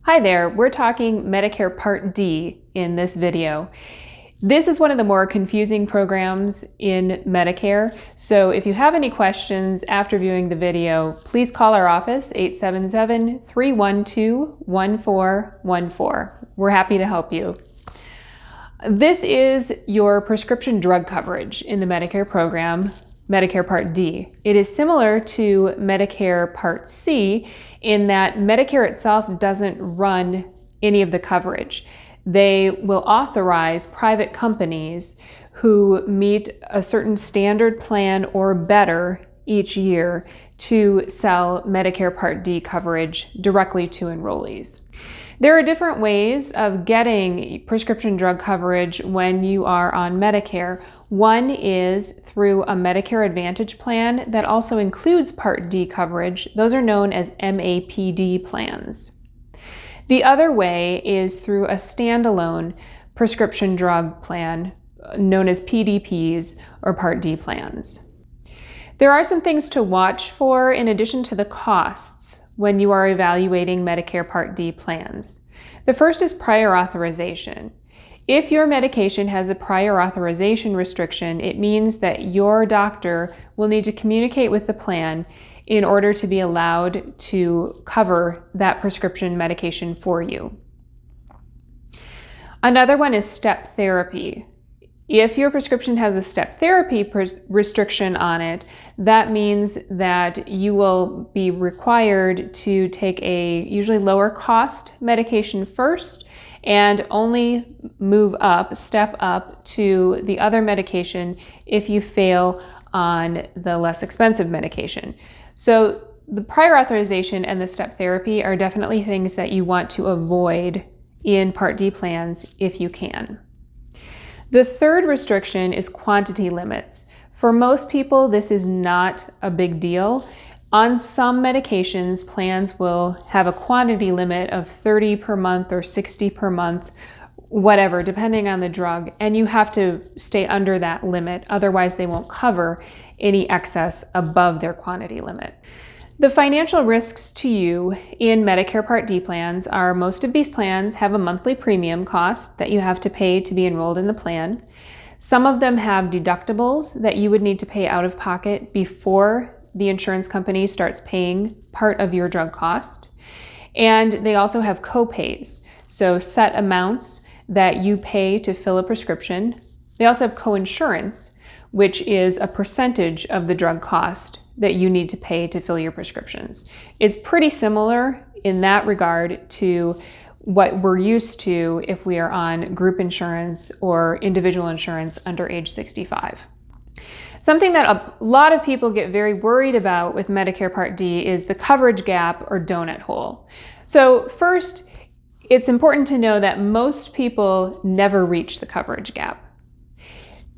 Hi there, we're talking Medicare Part D in this video. This is one of the more confusing programs in Medicare, so if you have any questions after viewing the video, please call our office, 877-312-1414. We're happy to help you. This is your prescription drug coverage in the Medicare program, Medicare Part D. It is similar to Medicare Part C in that Medicare itself doesn't run any of the coverage. They will authorize private companies who meet a certain standard plan or better each year to sell Medicare Part D coverage directly to enrollees. There are different ways of getting prescription drug coverage when you are on Medicare. One is through a Medicare Advantage plan that also includes Part D coverage. Those are known as MAPD plans. The other way is through a standalone prescription drug plan known as PDPs or Part D plans. There are some things to watch for in addition to the costs when you are evaluating Medicare Part D plans. The first is prior authorization. If your medication has a prior authorization restriction, it means that your doctor will need to communicate with the plan in order to be allowed to cover that prescription medication for you. Another one is step therapy. If your prescription has a step therapy restriction on it, that means that you will be required to take a usually lower cost medication first and only move up, step up to the other medication if you fail on the less expensive medication. So the prior authorization and the step therapy are definitely things that you want to avoid in Part D plans if you can. The third restriction is quantity limits. For most people, this is not a big deal. On some medications, plans will have a quantity limit of 30 per month or 60 per month, whatever, depending on the drug, and you have to stay under that limit. Otherwise, they won't cover any excess above their quantity limit. The financial risks to you in Medicare Part D plans are most of these plans have a monthly premium cost that you have to pay to be enrolled in the plan. Some of them have deductibles that you would need to pay out of pocket before the insurance company starts paying part of your drug cost. And they also have co-pays, so set amounts that you pay to fill a prescription. They also have co-insurance, which is a percentage of the drug cost that you need to pay to fill your prescriptions. It's pretty similar in that regard to what we're used to if we are on group insurance or individual insurance under age 65. Something that a lot of people get very worried about with Medicare Part D is the coverage gap or donut hole. So first, it's important to know that most people never reach the coverage gap.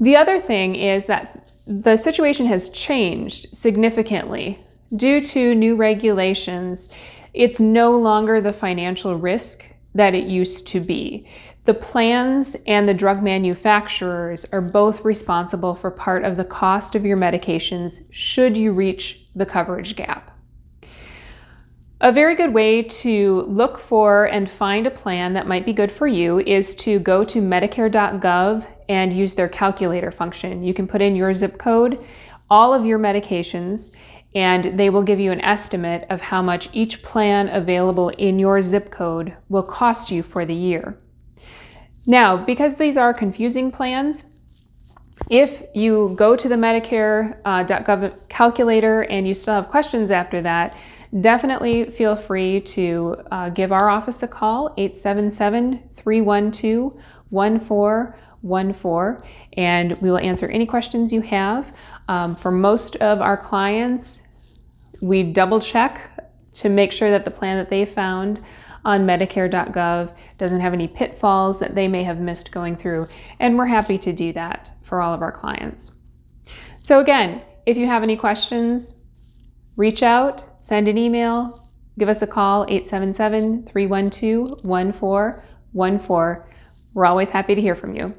The other thing is that the situation has changed significantly. Due to new regulations, it's no longer the financial risk that it used to be. The plans and the drug manufacturers are both responsible for part of the cost of your medications should you reach the coverage gap. A very good way to look for and find a plan that might be good for you is to go to medicare.gov and use their calculator function. You can put in your zip code, all of your medications, and they will give you an estimate of how much each plan available in your zip code will cost you for the year. Now, because these are confusing plans, if you go to the medicare.gov calculator and you still have questions after that, definitely feel free to give our office a call, 877-312-1414, and we will answer any questions you have. For most of our clients, we double check to make sure that the plan that they found on medicare.gov doesn't have any pitfalls that they may have missed going through, and we're happy to do that for all of our clients. So again, if you have any questions, reach out, send an email, give us a call, 877-312-1414. We're always happy to hear from you.